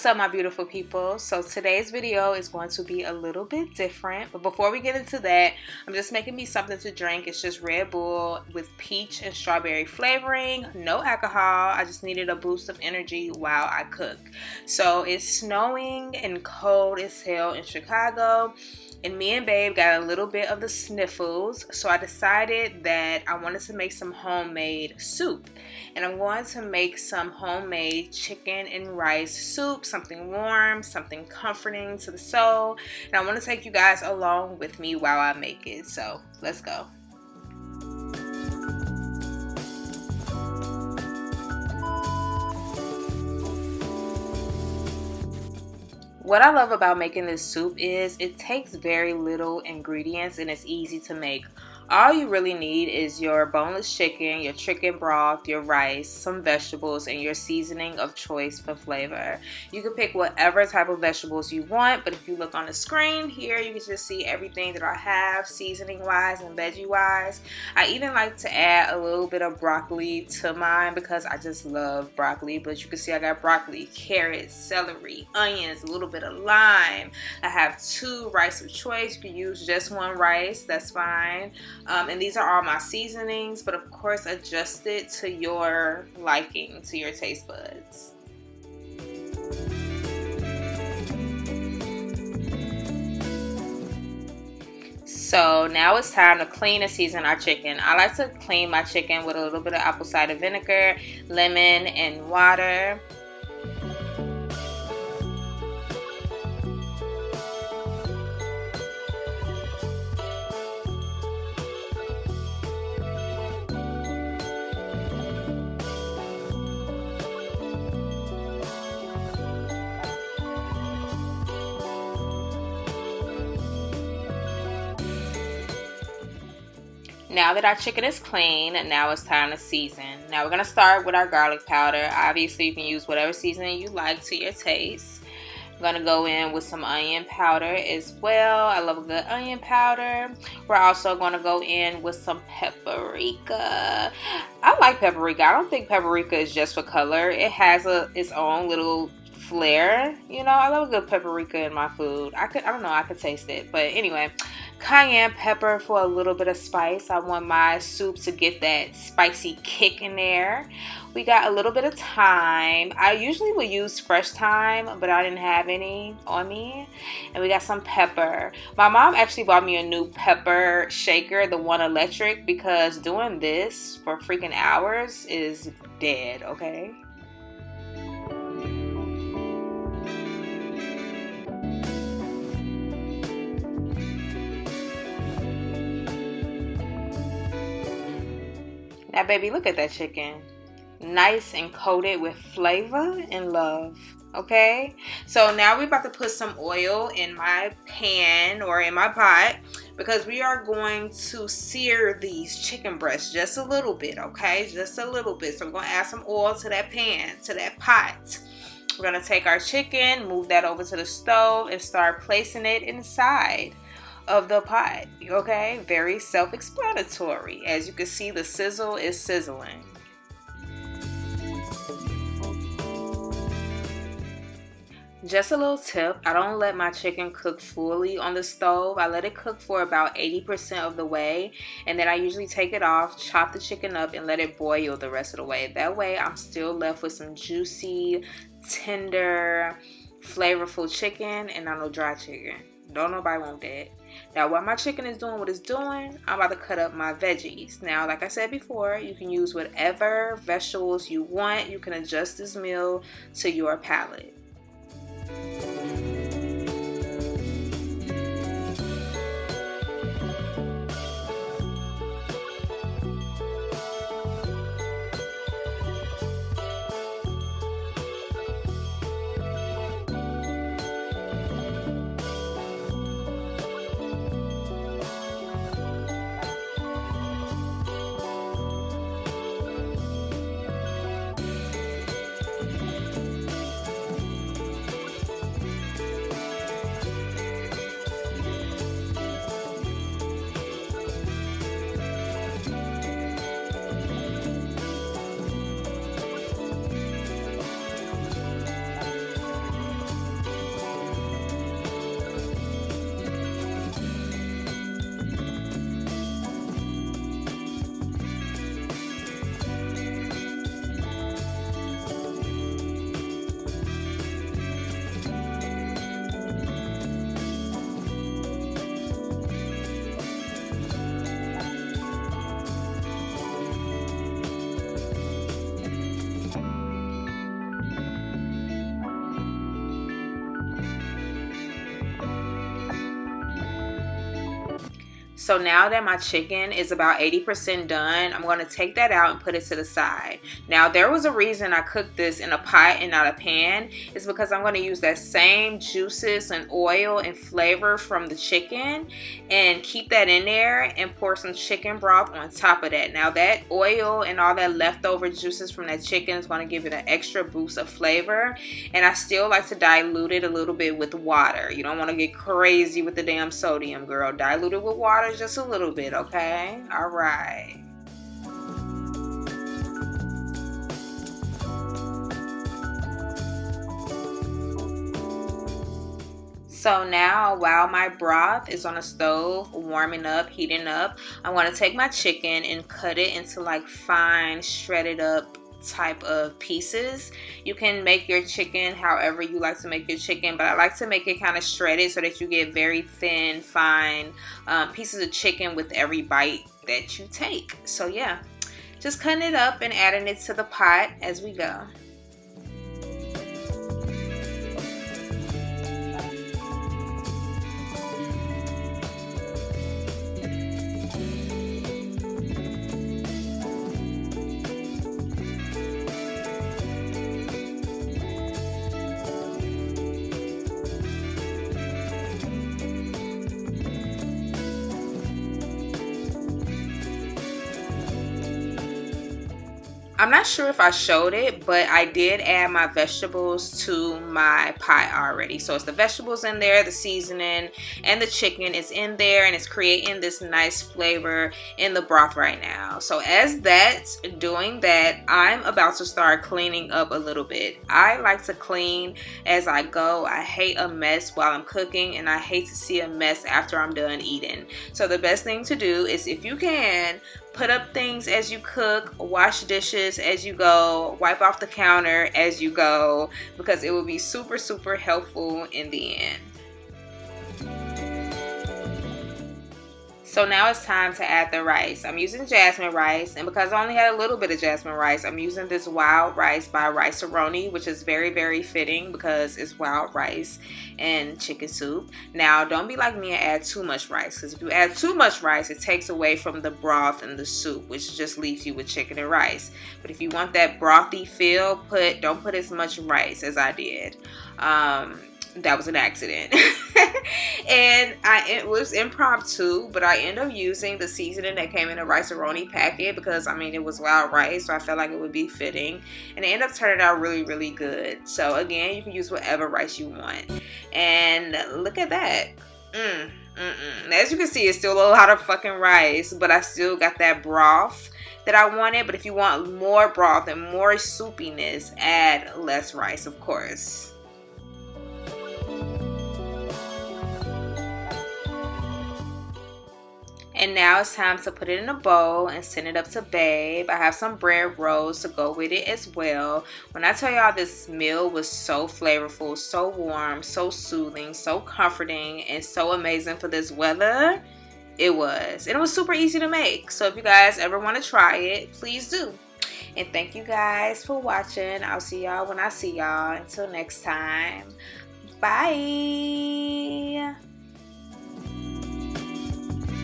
What's up, my beautiful people? So today's video is going to be a little bit different, but before we get into that, I'm just making me something to drink. It's just Red Bull with peach and strawberry flavoring, no alcohol. I just needed a boost of energy while I cook. So it's snowing and cold as hell in Chicago, and me and babe got a little bit of the sniffles, so I decided that I wanted to make some homemade soup. And I'm going to make some homemade chicken and rice soup, something warm, something comforting to the soul. And I want to take you guys along with me while I make it. So let's go. What I love about making this soup is it takes very little ingredients and it's easy to make. All you really need is your boneless chicken, your chicken broth, your rice, some vegetables, and your seasoning of choice for flavor. You can pick whatever type of vegetables you want, but if you look on the screen here, you can just see everything that I have seasoning-wise and veggie-wise. I even like to add a little bit of broccoli to mine because I just love broccoli, but you can see I got broccoli, carrots, celery, onions, a little bit of lime. I have 2 rice of choice. You can use just 1 rice, that's fine. And these are all my seasonings, but of course adjust it to your liking, to your taste buds. So now it's time to clean and season our chicken. I like to clean my chicken with a little bit of apple cider vinegar, lemon, and water. Now that our chicken is clean, now it's time to season. Now we're going to start with our garlic powder. Obviously, you can use whatever seasoning you like to your taste. I'm going to go in with some onion powder as well. I love a good onion powder. We're also going to go in with some paprika. I like paprika. I don't think paprika is just for color. It has its own little flair. You know, I love a good paprika in my food. I don't know, I could taste it. But anyway, cayenne pepper for a little bit of spice. I want my soup to get that spicy kick in there. We got a little bit of thyme. I usually would use fresh thyme, but I didn't have any on me. And we got some pepper. My mom actually bought me a new pepper shaker, the one electric, because doing this for freaking hours is dead, okay? Now, baby, look at that chicken. Nice and coated with flavor and love, okay? So now we're about to put some oil in my pan or in my pot because we are going to sear these chicken breasts just a little bit, okay? Just a little bit. So we're going to add some oil to that pan, to that pot. We're going to take our chicken, move that over to the stove, and start placing it inside of the pot, okay? Very self-explanatory. As you can see, the sizzle is sizzling. Just a little tip, I don't let my chicken cook fully on the stove. I let it cook for about 80% of the way, and then I usually take it off, chop the chicken up, and let it boil the rest of the way. That way I'm still left with some juicy, tender, flavorful chicken and not no dry chicken. Don't nobody want that. Now, while my chicken is doing what it's doing, I'm about to cut up my veggies. Now, like I said before, you can use whatever vegetables you want. You can adjust this meal to your palate. So now that my chicken is about 80% done, I'm going to take that out and put it to the side. Now there was a reason I cooked this in a pot and not a pan. It's because I'm going to use that same juices and oil and flavor from the chicken and keep that in there and pour some chicken broth on top of that. Now that oil and all that leftover juices from that chicken is going to give it an extra boost of flavor. And I still like to dilute it a little bit with water. You don't want to get crazy with the damn sodium, girl. Dilute it with water just a little bit, okay? All right. So now, while my broth is on the stove, warming up, heating up, I'm going to take my chicken and cut it into like fine, shredded up type of pieces. You can make your chicken however you like to make your chicken, but I like to make it kind of shredded so that you get very thin, fine pieces of chicken with every bite that you take. So yeah, just cutting it up and adding it to the pot as we go. I'm not sure if I showed it, but I did add my vegetables to my pot already. So it's the vegetables in there, the seasoning, and the chicken is in there, and it's creating this nice flavor in the broth right now. So as that's doing that, I'm about to start cleaning up a little bit. I like to clean as I go. I hate a mess while I'm cooking, and I hate to see a mess after I'm done eating. So the best thing to do is, if you can, put up things as you cook, wash dishes as you go, wipe off the counter as you go, because it will be super, super helpful in the end. So now it's time to add the rice. I'm using jasmine rice, and because I only had a little bit of jasmine rice, I'm using this wild rice by Rice-A-Roni, which is very, very fitting because it's wild rice and chicken soup. Now, don't be like me and add too much rice, because if you add too much rice, it takes away from the broth and the soup, which just leaves you with chicken and rice. But if you want that brothy feel, don't put as much rice as I did. That was an accident. And it was impromptu, but I ended up using the seasoning that came in a Rice-A-Roni packet because, I mean, it was wild rice, so I felt like it would be fitting. And it ended up turning out really, really good. So again, you can use whatever rice you want. And look at that. As you can see, it's still a lot of fucking rice, but I still got that broth that I wanted. But if you want more broth and more soupiness, add less rice, of course. And now it's time to put it in a bowl and send it up to Babe. I have some bread rolls to go with it as well. When I tell y'all this meal was so flavorful, so warm, so soothing, so comforting, and so amazing for this weather, it was. And it was super easy to make. So if you guys ever want to try it, please do. And thank you guys for watching. I'll see y'all when I see y'all. Until next time. Bye.